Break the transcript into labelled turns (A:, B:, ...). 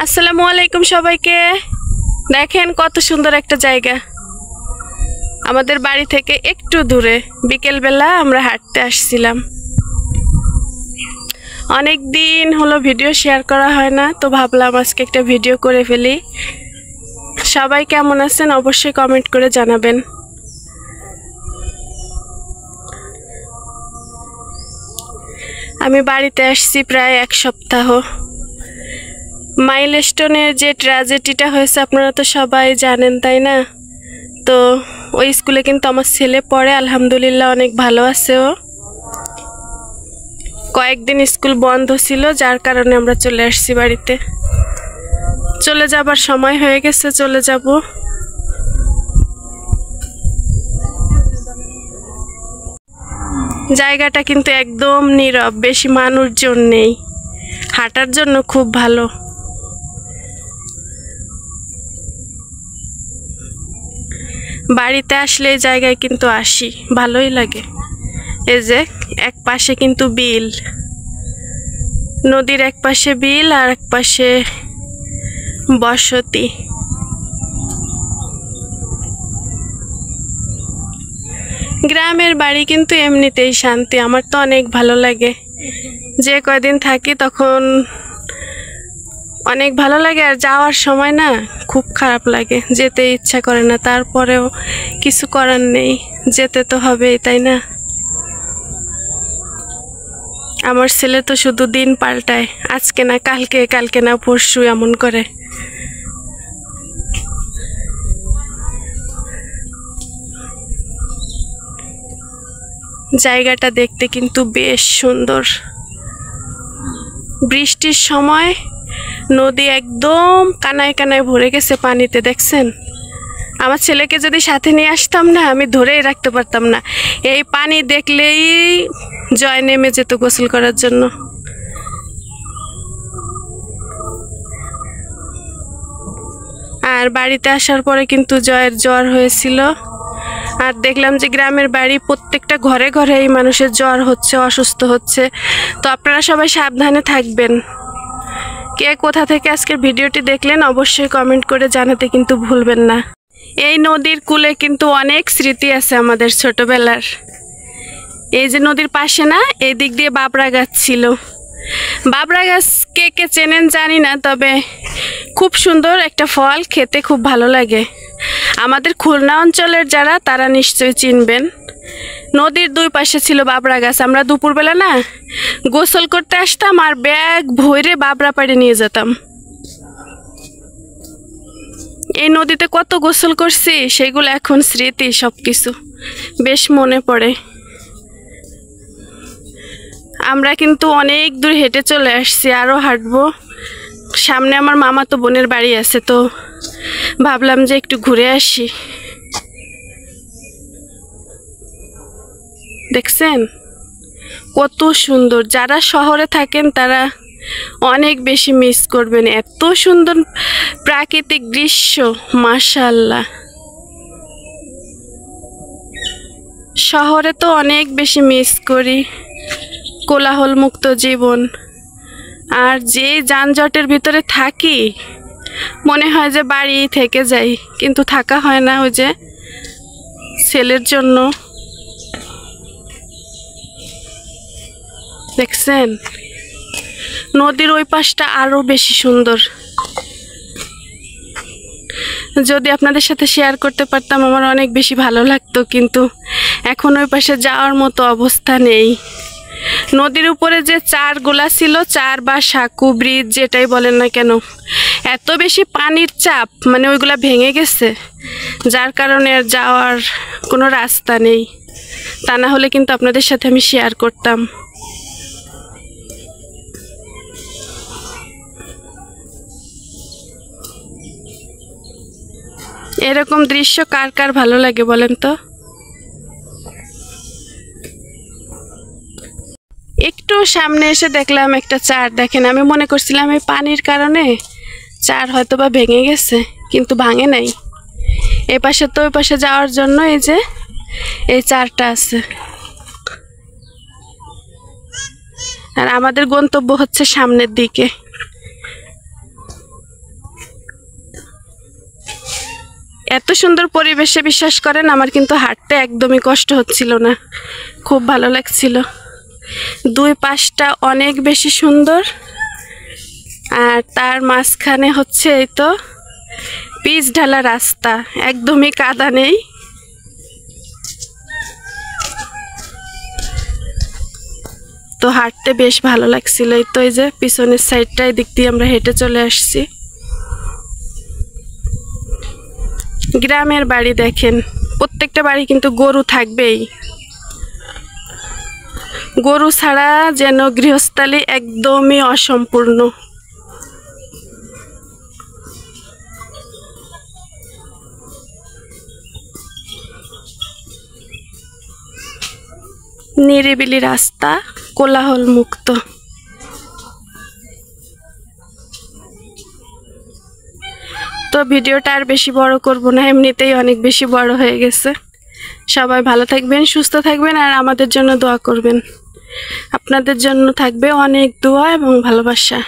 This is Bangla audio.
A: আসসালামু আলাইকুম সবাইকে। দেখেন কত সুন্দর একটা জায়গা, আমাদের বাড়ি থেকে একটু দূরে। বিকেলবেলা আমরা হাঁটতে আসছিলাম। অনেক দিন হলো ভিডিও শেয়ার করা হয় না, তো ভাবলাম আজকে একটা ভিডিও করে ফেলি। সবাই কেমন আছেন অবশ্যই কমেন্ট করে জানাবেন। আমি বাড়িতে আসছি প্রায় এক সপ্তাহ। মাইলস্টোনের যে ট্র্যাজেডিটা হয়েছে আপনারা তো সবাই জানেন, তাই না? তো ওই স্কুলে কিন্তু আমার ছেলে পড়ে, আলহামদুলিল্লাহ অনেক ভালো আছে ও। কয়েকদিন স্কুল বন্ধ ছিল, যার কারণে আমরা চলে আসছি বাড়িতে। চলে যাবার সময় হয়ে গেছে, চলে যাব। জায়গাটা কিন্তু একদম নীরব, বেশি মানুষজন নেই, হাঁটার জন্য খুব ভালো। বাড়িতে আসলে এই জায়গায় কিন্তু আসি, ভালোই লাগে। এই যে এক পাশে কিন্তু বিল, নদীর এক পাশে বিল আর এক পাশে বসতি। গ্রামের বাড়ি কিন্তু এমনিতেই শান্তি, আমার তো অনেক ভালো লাগে। যে কয়দিন থাকি তখন অনেক ভালো লাগে, আর যাওয়ার সময় না খুব খারাপ লাগে, যেতে ইচ্ছা করে না। তারপরেও কিছু করার নেই, যেতে তো হবেই, তাই না? আমার ছেলে তো শুধু দিন পাল্টায়, আজকে না কালকে, কালকে না পরশু, এমন করে। জায়গাটা দেখতে কিন্তু বেশ সুন্দর। বৃষ্টির সময় নদী একদম কানায় কানায় ভরে গেছে পানিতে, দেখছেন? আমার ছেলেকে যদি সাথে নিয়ে আসতাম না, আমি ধরেই রাখতে পারতাম না। এই পানি দেখলেই জয় নেমে যেত গোসল করার জন্য। আর বাড়িতে আসার পরে কিন্তু জয়ের জ্বর হয়েছিল, আর দেখলাম যে গ্রামের বাড়ি প্রত্যেকটা ঘরে ঘরে এই মানুষের জ্বর হচ্ছে, অসুস্থ হচ্ছে। তো আপনারা সবাই সাবধানে থাকবেন। কে কোথা থেকে আজকের ভিডিওটি দেখলেন অবশ্যই কমেন্ট করে জানাতে কিন্তু ভুলবেন না। এই নদীর কূলে কিন্তু অনেক স্মৃতি আছে আমাদের ছোটবেলার। এই যে নদীর পাশে না, এই দিক দিয়ে বাবরা গাছ ছিল। বাবরা গাছ কে কে চেনেন জানি না, তবে খুব সুন্দর একটা ফল, খেতে খুব ভালো লাগে। আমাদের খুলনা অঞ্চলের যারা, তারা নিশ্চয়ই চিনবেন। নদীর দুই পাশে ছিল বাবরা গাছ। আমরা দুপুরবেলা না গোসল করতে আসতাম আর ব্যাগ ভরে বাবরা পাড়ে নিয়ে যেতাম। এই নদীতে কত গোসল করছি, সেগুলো এখন স্মৃতি, সবকিছু বেশ মনে পড়ে। আমরা কিন্তু অনেক দূর হেঁটে চলে আসছি, আরও হাঁটবো। সামনে আমার মামাতো বোনের বাড়ি আছে, তো ভাবলাম যে একটু ঘুরে আসি। দেখছেন কত সুন্দর। যারা শহরে থাকেন তারা অনেক বেশি মিস করবেন, এত সুন্দর প্রাকৃতিক দৃশ্য, মাশাআল্লাহ। শহরে তো অনেক বেশি মিস করি, কোলাহল মুক্ত জীবন। আর যে যানজটের ভিতরে থাকি, মনে হয় যে বাড়ি থেকে যাই, কিন্তু থাকা হয় না, ওই যে ছেলের জন্য। দেখছেন নদীর ওই পাশটা আরো বেশি সুন্দর। যদি আপনাদের সাথে শেয়ার করতে পারতাম আমার অনেক বেশি ভালো লাগতো, কিন্তু এখন ওই পাশে যাওয়ার মতো অবস্থা নেই। নদীর উপরে যে চারগুলা ছিল, চার বা সাঁকু ব্রিজ যেটাই বলেন না কেন, এত বেশি পানির চাপ, মানে ওইগুলা ভেঙে গেছে, যার কারণে আর যাওয়ার কোনো রাস্তা নেই। তা না হলে কিন্তু আপনাদের সাথে আমি শেয়ার করতাম। এরকম দৃশ্য কার কার ভালো লাগে বলেন তো? একটু সামনে এসে দেখলাম একটা চার। দেখেন, আমি মনে করছিলাম এই পানির কারণে চার হয়তো বা ভেঙে গেছে, কিন্তু ভাঙে নাই। এই পাশে তো ওই পাশে যাওয়ার জন্য এই যে এই চারটা আছে। আর আমাদের গন্তব্য হচ্ছে সামনের দিকে। এত সুন্দর পরিবেশে বিশ্বাস করেন আমার কিন্তু হাঁটতে একদমই কষ্ট হচ্ছিল না, খুব ভালো লাগছিল। দুই পাশটা অনেক বেশি সুন্দর, আর তার মাঝখানে হচ্ছে এই তো পিচ ঢালা রাস্তা, একদমই কাদা নেই। তো হাঁটতে বেশ ভালো লাগছিল। এই তো এই যে পিছনের সাইডটাই দিক দিয়ে আমরা হেঁটে চলে আসছি। গ্রামের বাড়ি দেখেন, প্রত্যেকটা বাড়ি কিন্তু গরু থাকবেই। গরু ছাড়া যেন গৃহস্থালী একদমই অসম্পূর্ণ। নিরিবিলি রাস্তা, কোলাহল মুক্ত। তো ভিডিওটা আর বেশি বড় করব না, এমনিতেই অনেক বেশি বড় হয়ে গেছে। সবাই ভালো থাকবেন, সুস্থ থাকবেন, আর আমাদের জন্য দোয়া করবেন। আপনাদের জন্য থাকবে অনেক দোয়া এবং ভালোবাসা।